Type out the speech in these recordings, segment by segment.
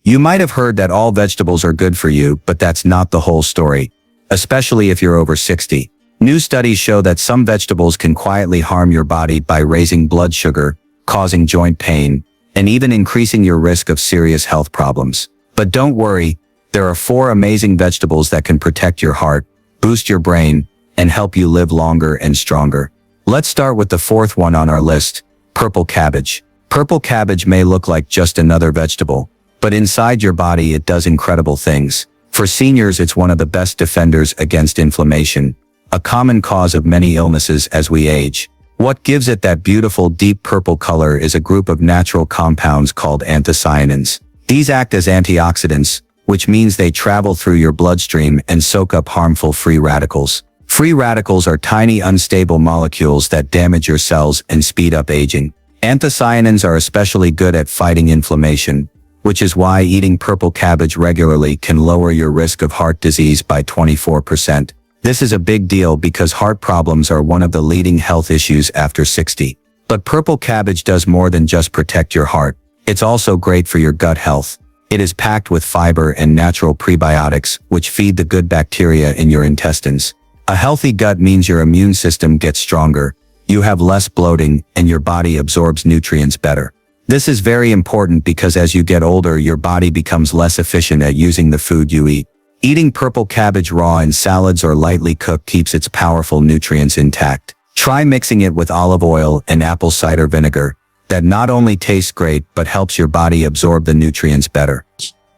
You might have heard that all vegetables are good for you, but that's not the whole story, especially if you're over 60. New studies show that some vegetables can quietly harm your body by raising blood sugar, causing joint pain, and even increasing your risk of serious health problems. But don't worry, there are 4 amazing vegetables that can protect your heart, boost your brain, and help you live longer and stronger. Let's start with the 4th one on our list, purple cabbage. Purple cabbage may look like just another vegetable, but inside your body it does incredible things. For seniors, it's one of the best defenders against inflammation, a common cause of many illnesses as we age. What gives it that beautiful deep purple color is a group of natural compounds called anthocyanins. These act as antioxidants, which means they travel through your bloodstream and soak up harmful free radicals. Free radicals are tiny unstable molecules that damage your cells and speed up aging. Anthocyanins are especially good at fighting inflammation, which is why eating purple cabbage regularly can lower your risk of heart disease by 24%. This is a big deal because heart problems are one of the leading health issues after 60. But purple cabbage does more than just protect your heart. It's also great for your gut health. It is packed with fiber and natural prebiotics, which feed the good bacteria in your intestines. A healthy gut means your immune system gets stronger, you have less bloating, and your body absorbs nutrients better. This is very important because as you get older, your body becomes less efficient at using the food you eat. Eating purple cabbage raw in salads or lightly cooked keeps its powerful nutrients intact. Try mixing it with olive oil and apple cider vinegar. That not only tastes great but helps your body absorb the nutrients better.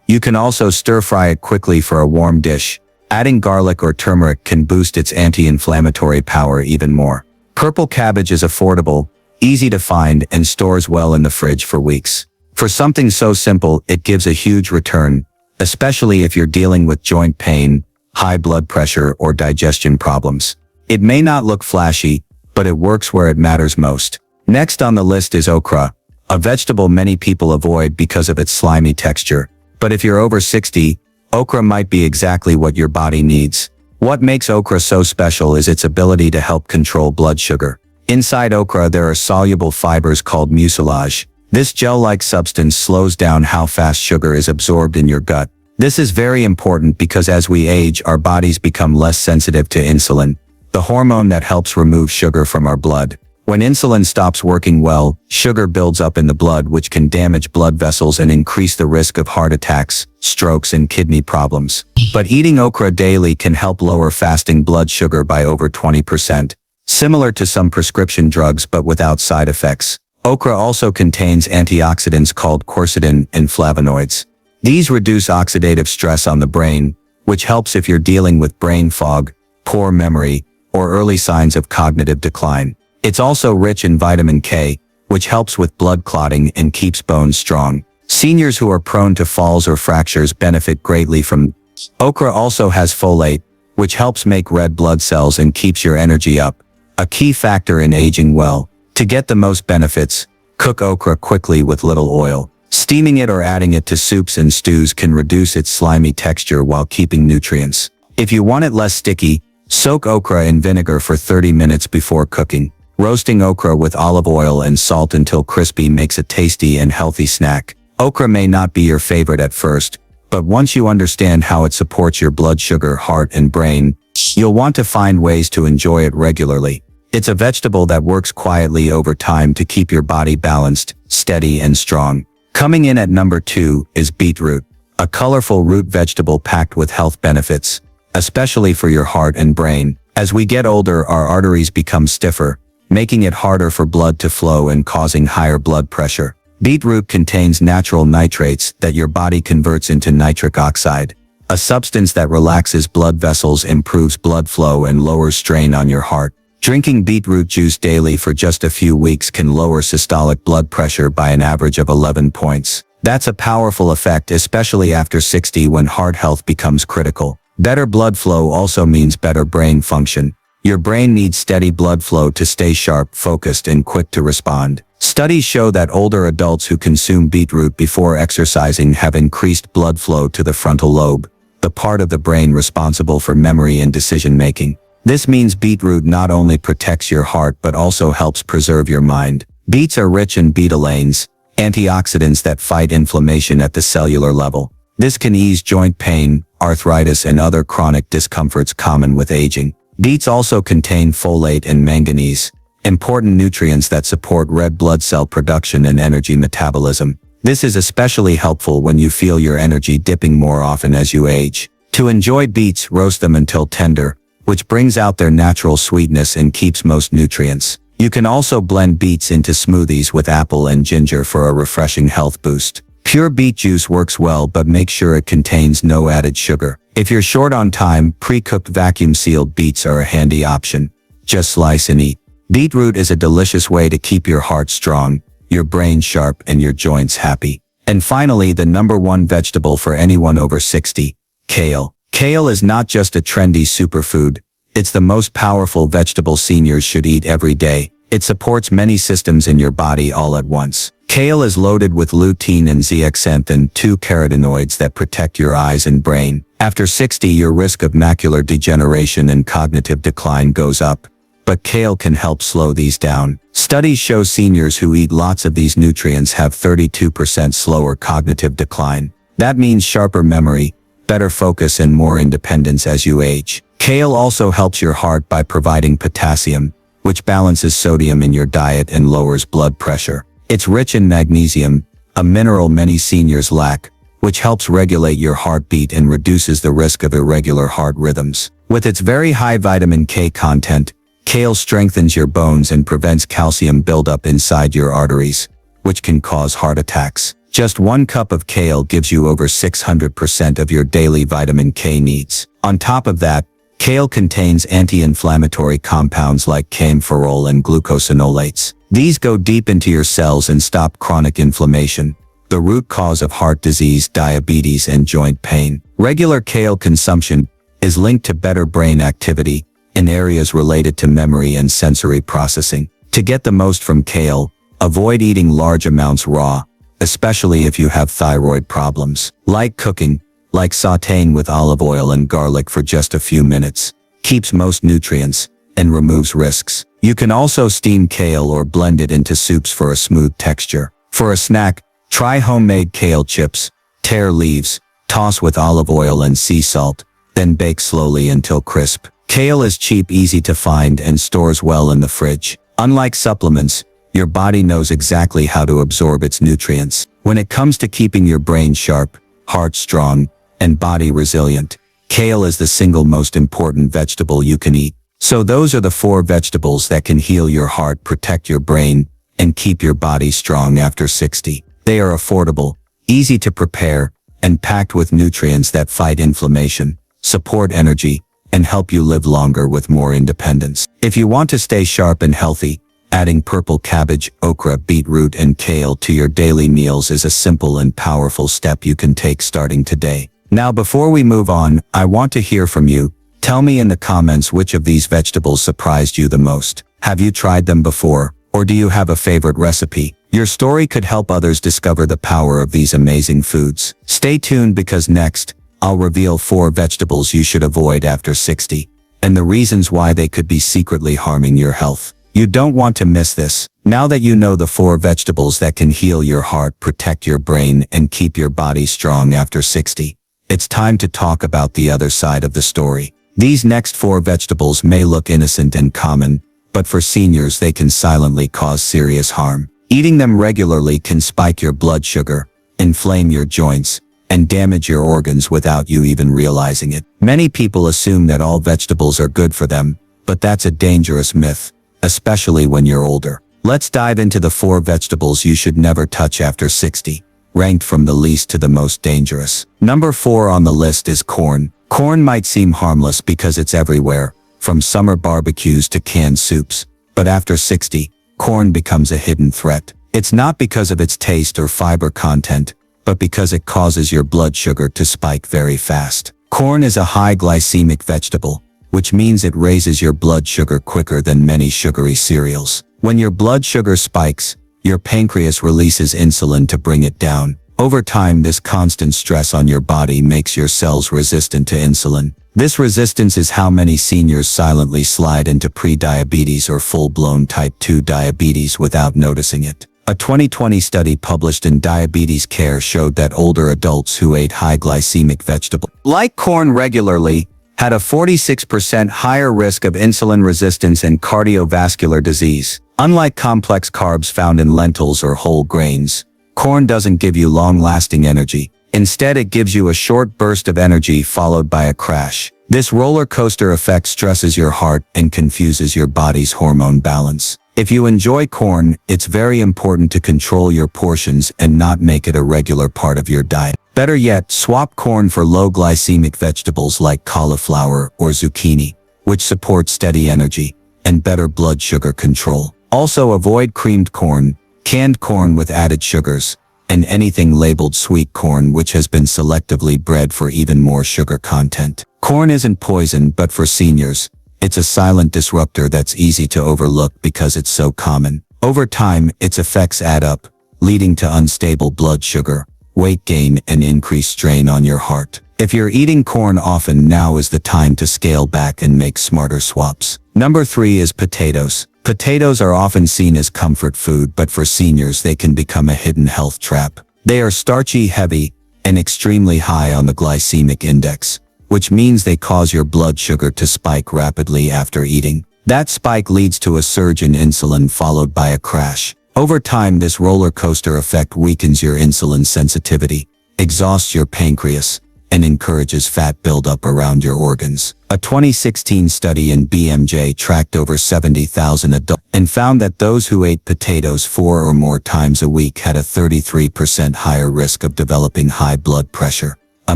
You can also stir-fry it quickly for a warm dish. Adding garlic or turmeric can boost its anti-inflammatory power even more. Purple cabbage is affordable, easy to find, and stores well in the fridge for weeks. For something so simple, it gives a huge return, especially if you're dealing with joint pain, high blood pressure, or digestion problems. It may not look flashy, but it works where it matters most. Next on the list is okra, a vegetable many people avoid because of its slimy texture. But if you're over 60, okra might be exactly what your body needs. What makes okra so special is its ability to help control blood sugar. Inside okra there are soluble fibers called mucilage. This gel-like substance slows down how fast sugar is absorbed in your gut. This is very important because as we age, our bodies become less sensitive to insulin, the hormone that helps remove sugar from our blood. When insulin stops working well, sugar builds up in the blood, which can damage blood vessels and increase the risk of heart attacks, strokes, and kidney problems. But eating okra daily can help lower fasting blood sugar by over 20%, similar to some prescription drugs but without side effects. Okra also contains antioxidants called quercetin and flavonoids. These reduce oxidative stress on the brain, which helps if you're dealing with brain fog, poor memory, or early signs of cognitive decline. It's also rich in vitamin K, which helps with blood clotting and keeps bones strong. Seniors who are prone to falls or fractures benefit greatly from. Okra also has folate, which helps make red blood cells and keeps your energy up, a key factor in aging well. To get the most benefits, cook okra quickly with little oil. Steaming it or adding it to soups and stews can reduce its slimy texture while keeping nutrients. If you want it less sticky, soak okra in vinegar for 30 minutes before cooking. Roasting okra with olive oil and salt until crispy makes a tasty and healthy snack. Okra may not be your favorite at first, but once you understand how it supports your blood sugar, heart, and brain, you'll want to find ways to enjoy it regularly. It's a vegetable that works quietly over time to keep your body balanced, steady, and strong. Coming in at number 2 is beetroot, a colorful root vegetable packed with health benefits, especially for your heart and brain. As we get older, our arteries become stiffer, making it harder for blood to flow and causing higher blood pressure. Beetroot contains natural nitrates that your body converts into nitric oxide, a substance that relaxes blood vessels, improves blood flow, and lowers strain on your heart. Drinking beetroot juice daily for just a few weeks can lower systolic blood pressure by an average of 11 points. That's a powerful effect, especially after 60 when heart health becomes critical. Better blood flow also means better brain function. Your brain needs steady blood flow to stay sharp, focused, and quick to respond. Studies show that older adults who consume beetroot before exercising have increased blood flow to the frontal lobe, the part of the brain responsible for memory and decision-making. This means beetroot not only protects your heart but also helps preserve your mind. Beets are rich in betalains, antioxidants that fight inflammation at the cellular level. This can ease joint pain, arthritis, and other chronic discomforts common with aging. Beets also contain folate and manganese, important nutrients that support red blood cell production and energy metabolism. This is especially helpful when you feel your energy dipping more often as you age. To enjoy beets, roast them until tender, which brings out their natural sweetness and keeps most nutrients. You can also blend beets into smoothies with apple and ginger for a refreshing health boost. Pure beet juice works well, but make sure it contains no added sugar. If you're short on time, pre-cooked vacuum-sealed beets are a handy option. Just slice and eat. Beetroot is a delicious way to keep your heart strong, your brain sharp, and your joints happy. And finally, the #1 vegetable for anyone over 60, kale. Kale is not just a trendy superfood. It's the most powerful vegetable seniors should eat every day. It supports many systems in your body all at once. Kale is loaded with lutein and zeaxanthin, 2 carotenoids that protect your eyes and brain. After 60, your risk of macular degeneration and cognitive decline goes up, but kale can help slow these down. Studies show seniors who eat lots of these nutrients have 32% slower cognitive decline. That means sharper memory, better focus, and more independence as you age. Kale also helps your heart by providing potassium, which balances sodium in your diet and lowers blood pressure. It's rich in magnesium, a mineral many seniors lack, which helps regulate your heartbeat and reduces the risk of irregular heart rhythms. With its very high vitamin K content, kale strengthens your bones and prevents calcium buildup inside your arteries, which can cause heart attacks. Just 1 cup of kale gives you over 600% of your daily vitamin K needs. On top of that, kale contains anti-inflammatory compounds like camphorol and glucosinolates. These go deep into your cells and stop chronic inflammation, the root cause of heart disease, diabetes, and joint pain. Regular kale consumption is linked to better brain activity in areas related to memory and sensory processing. To get the most from kale, avoid eating large amounts raw, especially if you have thyroid problems. Light cooking, like sautéing with olive oil and garlic for just a few minutes, keeps most nutrients and removes risks. You can also steam kale or blend it into soups for a smooth texture. For a snack, try homemade kale chips. Tear leaves, toss with olive oil and sea salt, then bake slowly until crisp. Kale is cheap, easy to find, and stores well in the fridge. Unlike supplements, your body knows exactly how to absorb its nutrients. When it comes to keeping your brain sharp, heart strong, and body resilient, kale is the single most important vegetable you can eat. So those are the 4 vegetables that can heal your heart, protect your brain, and keep your body strong after 60. They are affordable, easy to prepare, and packed with nutrients that fight inflammation, support energy, and help you live longer with more independence. If you want to stay sharp and healthy, adding purple cabbage, okra, beetroot, and kale to your daily meals is a simple and powerful step you can take starting today. Now, before we move on, I want to hear from you. Tell me in the comments which of these vegetables surprised you the most. Have you tried them before, or do you have a favorite recipe? Your story could help others discover the power of these amazing foods. Stay tuned, because next, I'll reveal 4 vegetables you should avoid after 60, and the reasons why they could be secretly harming your health. You don't want to miss this. Now that you know the 4 vegetables that can heal your heart, protect your brain, and keep your body strong after 60, it's time to talk about the other side of the story. These next 4 vegetables may look innocent and common, but for seniors they can silently cause serious harm. Eating them regularly can spike your blood sugar, inflame your joints, and damage your organs without you even realizing it. Many people assume that all vegetables are good for them, but that's a dangerous myth, especially when you're older. Let's dive into the 4 vegetables you should never touch after 60, ranked from the least to the most dangerous. Number 4 on the list is corn. Corn might seem harmless because it's everywhere, from summer barbecues to canned soups, but after 60, corn becomes a hidden threat. It's not because of its taste or fiber content, but because it causes your blood sugar to spike very fast. Corn is a high glycemic vegetable, which means it raises your blood sugar quicker than many sugary cereals. When your blood sugar spikes, your pancreas releases insulin to bring it down. Over time, this constant stress on your body makes your cells resistant to insulin. This resistance is how many seniors silently slide into pre-diabetes or full-blown type 2 diabetes without noticing it. A 2020 study published in Diabetes Care showed that older adults who ate high glycemic vegetables, like corn regularly, had a 46% higher risk of insulin resistance and cardiovascular disease. Unlike complex carbs found in lentils or whole grains, corn doesn't give you long-lasting energy. Instead, it gives you a short burst of energy followed by a crash. This roller coaster effect stresses your heart and confuses your body's hormone balance. If you enjoy corn, it's very important to control your portions and not make it a regular part of your diet. Better yet, swap corn for low glycemic vegetables like cauliflower or zucchini, which support steady energy and better blood sugar control. Also, avoid creamed corn, canned corn with added sugars, and anything labeled sweet corn which has been selectively bred for even more sugar content. Corn isn't poison, but for seniors, it's a silent disruptor that's easy to overlook because it's so common. Over time, its effects add up, leading to unstable blood sugar, weight gain, and increased strain on your heart. If you're eating corn often, now is the time to scale back and make smarter swaps. Number 3 is potatoes. Potatoes are often seen as comfort food, but for seniors they can become a hidden health trap. They are starchy, heavy, and extremely high on the glycemic index, which means they cause your blood sugar to spike rapidly after eating. That spike leads to a surge in insulin followed by a crash. Over time, this roller coaster effect weakens your insulin sensitivity, exhausts your pancreas, and encourages fat buildup around your organs. A 2016 study in BMJ tracked over 70,000 adults and found that those who ate potatoes 4 or more times a week had a 33% higher risk of developing high blood pressure, a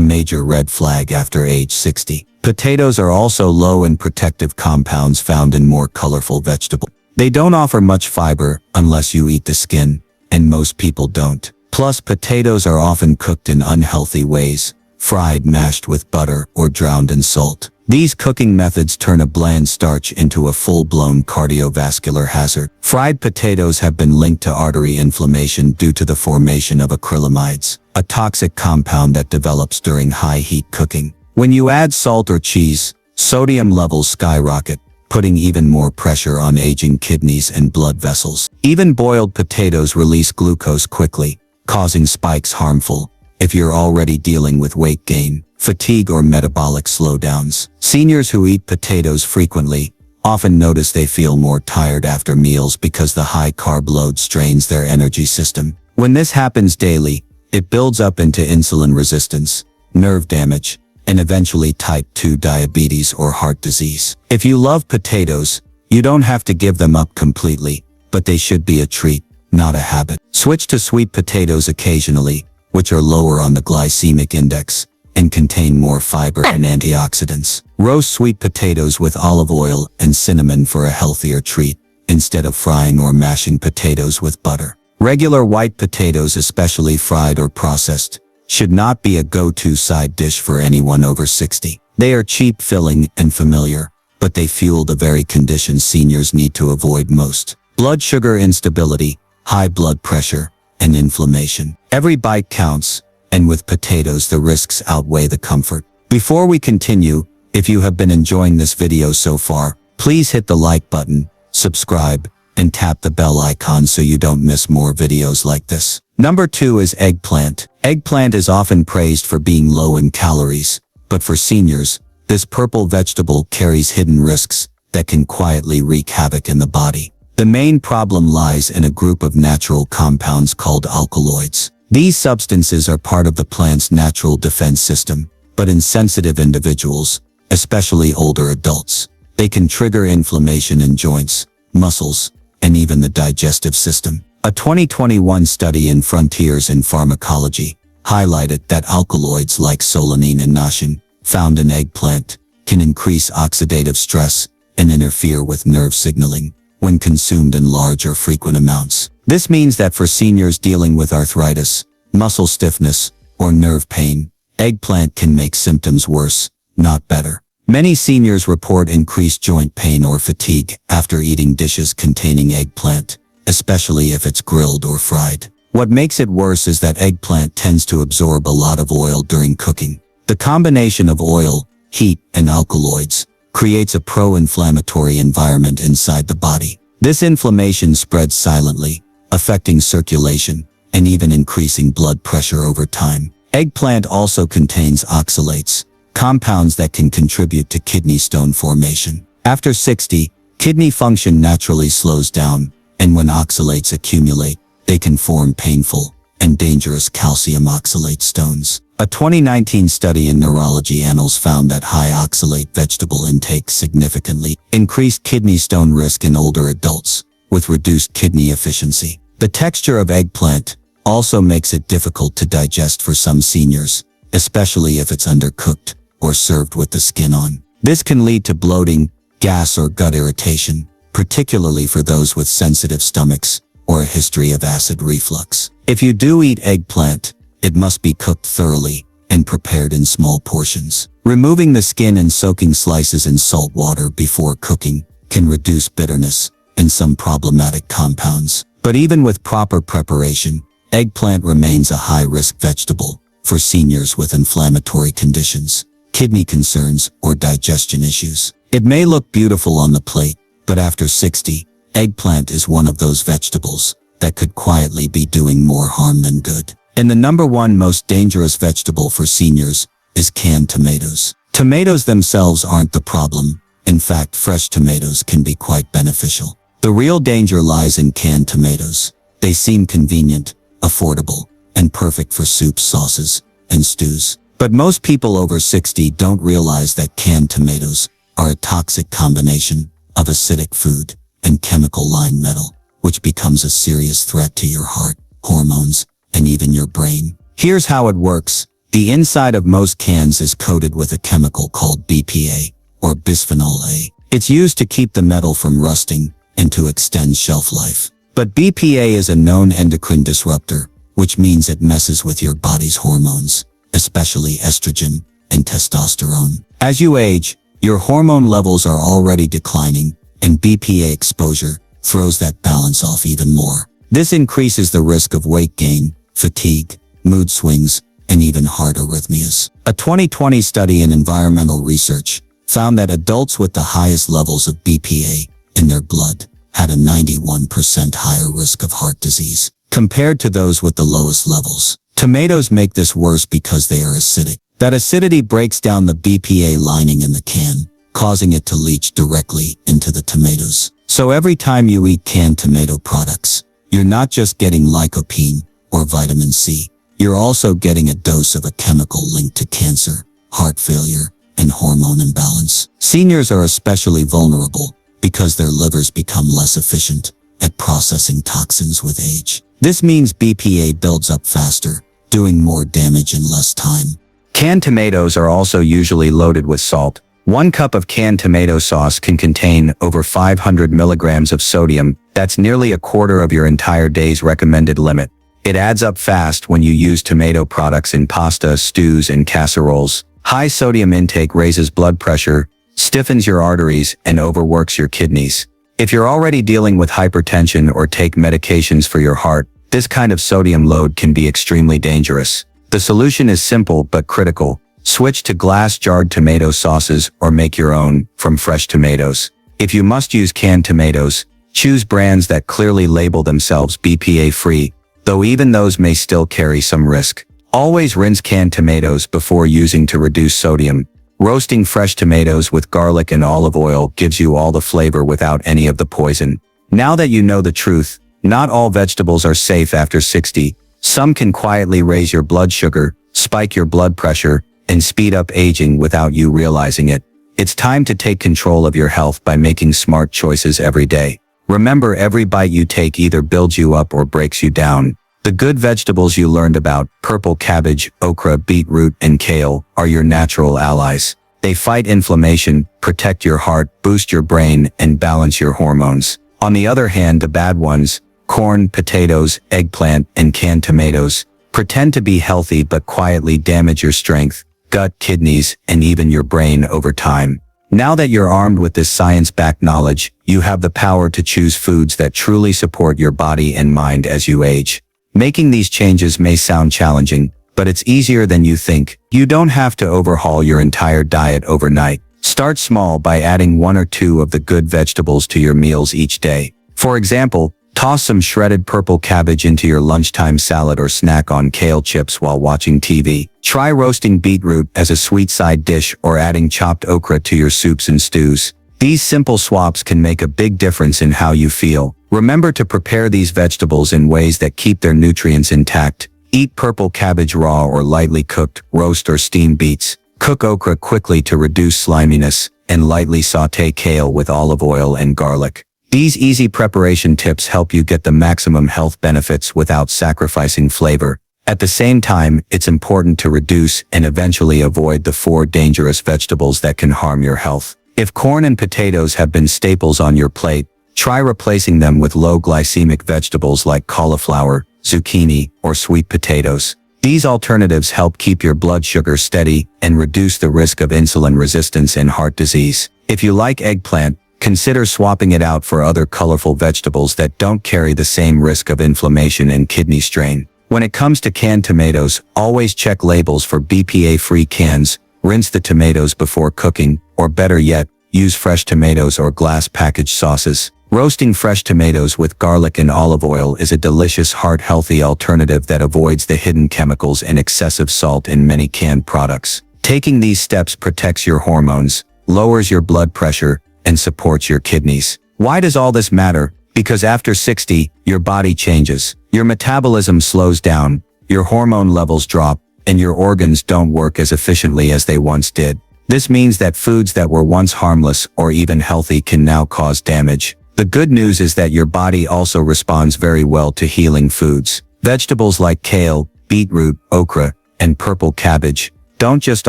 major red flag after age 60. Potatoes are also low in protective compounds found in more colorful vegetables. They don't offer much fiber unless you eat the skin, and most people don't. Plus, potatoes are often cooked in unhealthy ways, fried, mashed with butter, or drowned in salt. These cooking methods turn a bland starch into a full-blown cardiovascular hazard. Fried potatoes have been linked to artery inflammation due to the formation of acrylamides, a toxic compound that develops during high-heat cooking. When you add salt or cheese, sodium levels skyrocket, putting even more pressure on aging kidneys and blood vessels. Even boiled potatoes release glucose quickly, causing spikes harmful if you're already dealing with weight gain, fatigue, or metabolic slowdowns. Seniors who eat potatoes frequently often notice they feel more tired after meals because the high carb load strains their energy system. When this happens daily, it builds up into insulin resistance, nerve damage, and eventually type 2 diabetes or heart disease. If you love potatoes, you don't have to give them up completely, but they should be a treat, not a habit. Switch to sweet potatoes occasionally, which are lower on the glycemic index and contain more fiber and antioxidants. Roast sweet potatoes with olive oil and cinnamon for a healthier treat, instead of frying or mashing potatoes with butter. Regular white potatoes, especially fried or processed, should not be a go-to side dish for anyone over 60. They are cheap, filling, and familiar, but they fuel the very conditions seniors need to avoid most: blood sugar instability, high blood pressure, and inflammation. Every bite counts, and with potatoes the risks outweigh the comfort. Before we continue, if you have been enjoying this video so far, please hit the like button, subscribe, and tap the bell icon so you don't miss more videos like this. Number 2 is eggplant. Eggplant is often praised for being low in calories, but for seniors, this purple vegetable carries hidden risks that can quietly wreak havoc in the body. The main problem lies in a group of natural compounds called alkaloids. These substances are part of the plant's natural defense system, but in sensitive individuals, especially older adults, they can trigger inflammation in joints, muscles, and even the digestive system. A 2021 study in Frontiers in Pharmacology highlighted that alkaloids like solanine and nosine, found in eggplant, can increase oxidative stress and interfere with nerve signaling when consumed in large or frequent amounts. This means that for seniors dealing with arthritis, muscle stiffness, or nerve pain, eggplant can make symptoms worse, not better. Many seniors report increased joint pain or fatigue after eating dishes containing eggplant, especially if it's grilled or fried. What makes it worse is that eggplant tends to absorb a lot of oil during cooking. The combination of oil, heat, and alkaloids creates a pro-inflammatory environment inside the body. This inflammation spreads silently, affecting circulation, and even increasing blood pressure over time. Eggplant also contains oxalates, compounds that can contribute to kidney stone formation. After 60, kidney function naturally slows down, and when oxalates accumulate, they can form painful and dangerous calcium oxalate stones. A 2019 study in Neurology Annals found that high oxalate vegetable intake significantly increased kidney stone risk in older adults, with reduced kidney efficiency. The texture of eggplant also makes it difficult to digest for some seniors, especially if it's undercooked or served with the skin on. This can lead to bloating, gas, or gut irritation, particularly for those with sensitive stomachs or a history of acid reflux. If you do eat eggplant, it must be cooked thoroughly and prepared in small portions. Removing the skin and soaking slices in salt water before cooking can reduce bitterness and some problematic compounds. But even with proper preparation, eggplant remains a high-risk vegetable for seniors with inflammatory conditions, kidney concerns, or digestion issues. It may look beautiful on the plate, but after 60, eggplant is one of those vegetables that could quietly be doing more harm than good. And the number one most dangerous vegetable for seniors is canned tomatoes. Tomatoes themselves aren't the problem. In fact, fresh tomatoes can be quite beneficial. The real danger lies in canned tomatoes. They seem convenient, affordable, and perfect for soups, sauces, and stews. But most people over 60 don't realize that canned tomatoes are a toxic combination of acidic food and chemical lined metal, which becomes a serious threat to your heart, hormones, and even your brain. Here's how it works. The inside of most cans is coated with a chemical called BPA, or bisphenol A. It's used to keep the metal from rusting and to extend shelf life. But BPA is a known endocrine disruptor, which means it messes with your body's hormones, especially estrogen and testosterone. As you age, your hormone levels are already declining, and BPA exposure throws that balance off even more. This increases the risk of weight gain, fatigue, mood swings, and even heart arrhythmias. A 2020 study in environmental research found that adults with the highest levels of BPA in their blood had a 91% higher risk of heart disease compared to those with the lowest levels. Tomatoes make this worse because they are acidic. That acidity breaks down the BPA lining in the can, causing it to leach directly into the tomatoes. So every time you eat canned tomato products, you're not just getting lycopene or vitamin C. You're also getting a dose of a chemical linked to cancer, heart failure, and hormone imbalance. Seniors are especially vulnerable because their livers become less efficient at processing toxins with age. This means BPA builds up faster, doing more damage in less time. Canned tomatoes are also usually loaded with salt. 1 cup of canned tomato sauce can contain over 500 milligrams of sodium. That's nearly a quarter of your entire day's recommended limit. It adds up fast when you use tomato products in pasta, stews, and casseroles. High sodium intake raises blood pressure, stiffens your arteries, and overworks your kidneys. If you're already dealing with hypertension or take medications for your heart, this kind of sodium load can be extremely dangerous. The solution is simple but critical. Switch to glass-jarred tomato sauces or make your own from fresh tomatoes. If you must use canned tomatoes, choose brands that clearly label themselves BPA-free, though even those may still carry some risk. Always rinse canned tomatoes before using to reduce sodium. Roasting fresh tomatoes with garlic and olive oil gives you all the flavor without any of the poison. Now that you know the truth, not all vegetables are safe after 60. Some can quietly raise your blood sugar, spike your blood pressure, and speed up aging without you realizing it. It's time to take control of your health by making smart choices every day. Remember, every bite you take either builds you up or breaks you down. The good vegetables you learned about, purple cabbage, okra, beetroot, and kale, are your natural allies. They fight inflammation, protect your heart, boost your brain, and balance your hormones. On the other hand, the bad ones, corn, potatoes, eggplant, and canned tomatoes, pretend to be healthy but quietly damage your strength, gut, kidneys, and even your brain over time. Now that you're armed with this science-backed knowledge, you have the power to choose foods that truly support your body and mind as you age. Making these changes may sound challenging, but it's easier than you think. You don't have to overhaul your entire diet overnight. Start small by adding 1 or 2 of the good vegetables to your meals each day. For example, Toss some shredded purple cabbage into your lunchtime salad or snack on kale chips while watching TV. Try roasting beetroot as a sweet side dish or adding chopped okra to your soups and stews. These simple swaps can make a big difference in how you feel. Remember to prepare these vegetables in ways that keep their nutrients intact. Eat purple cabbage raw or lightly cooked, roast or steam beets. Cook okra quickly to reduce sliminess, and lightly sauté kale with olive oil and garlic. These easy preparation tips help you get the maximum health benefits without sacrificing flavor. At the same time, it's important to reduce and eventually avoid the 4 dangerous vegetables that can harm your health. If corn and potatoes have been staples on your plate, try replacing them with low glycemic vegetables like cauliflower, zucchini, or sweet potatoes. These alternatives help keep your blood sugar steady and reduce the risk of insulin resistance and heart disease. If you like eggplant, consider swapping it out for other colorful vegetables that don't carry the same risk of inflammation and kidney strain. When it comes to canned tomatoes, always check labels for BPA-free cans. Rinse the tomatoes before cooking, or better yet, use fresh tomatoes or glass packaged sauces. Roasting fresh tomatoes with garlic and olive oil is a delicious heart-healthy alternative that avoids the hidden chemicals and excessive salt in many canned products. Taking these steps protects your hormones, lowers your blood pressure, and supports your kidneys. Why does all this matter? Because after 60, your body changes. Your metabolism slows down, your hormone levels drop, and your organs don't work as efficiently as they once did. This means that foods that were once harmless or even healthy can now cause damage. The good news is that your body also responds very well to healing foods. Vegetables like kale, beetroot, okra, and purple cabbage don't just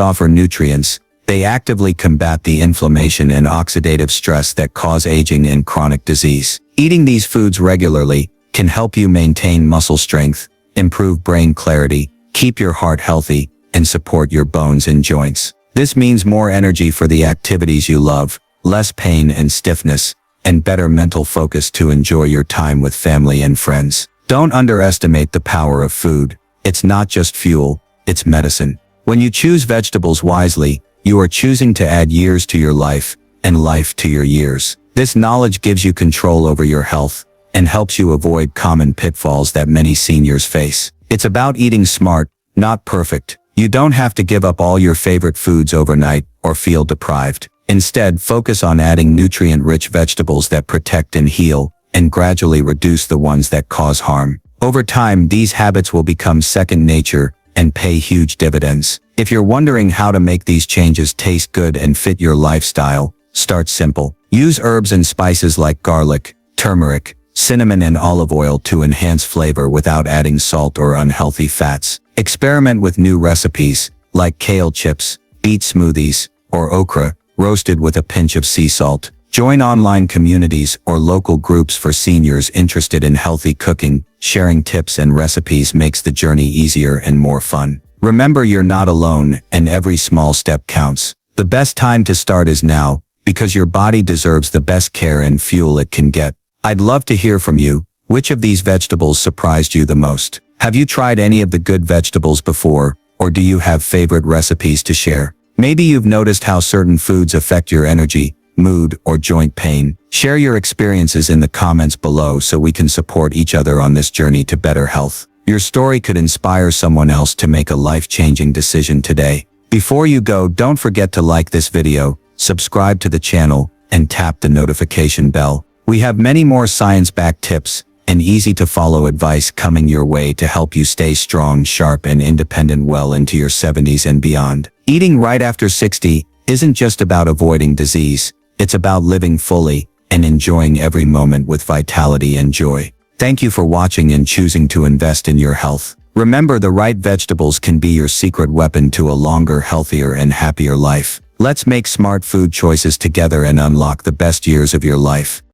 offer nutrients, they actively combat the inflammation and oxidative stress that cause aging and chronic disease. Eating these foods regularly can help you maintain muscle strength, improve brain clarity, keep your heart healthy, and support your bones and joints. This means more energy for the activities you love, less pain and stiffness, and better mental focus to enjoy your time with family and friends. Don't underestimate the power of food. It's not just fuel, it's medicine. When you choose vegetables wisely, you are choosing to add years to your life, and life to your years. This knowledge gives you control over your health, and helps you avoid common pitfalls that many seniors face. It's about eating smart, not perfect. You don't have to give up all your favorite foods overnight or feel deprived. Instead, focus on adding nutrient-rich vegetables that protect and heal, and gradually reduce the ones that cause harm. Over time, these habits will become second nature and pay huge dividends. If you're wondering how to make these changes taste good and fit your lifestyle, start simple. Use herbs and spices like garlic, turmeric, cinnamon and olive oil to enhance flavor without adding salt or unhealthy fats. Experiment with new recipes, like kale chips, beet smoothies, or okra, roasted with a pinch of sea salt. Join online communities or local groups for seniors interested in healthy cooking. Sharing tips and recipes makes the journey easier and more fun. Remember, you're not alone, and every small step counts. The best time to start is now, because your body deserves the best care and fuel it can get. I'd love to hear from you. Which of these vegetables surprised you the most? Have you tried any of the good vegetables before, or do you have favorite recipes to share? Maybe you've noticed how certain foods affect your energy, mood, or joint pain. Share your experiences in the comments below so we can support each other on this journey to better health. Your story could inspire someone else to make a life-changing decision today. Before you go, don't forget to like this video, subscribe to the channel, and tap the notification bell. We have many more science-backed tips and easy-to-follow advice coming your way to help you stay strong, sharp, and independent well into your 70s and beyond. Eating right after 60 isn't just about avoiding disease. It's about living fully and enjoying every moment with vitality and joy. Thank you for watching and choosing to invest in your health. Remember, the right vegetables can be your secret weapon to a longer, healthier, and happier life. Let's make smart food choices together and unlock the best years of your life.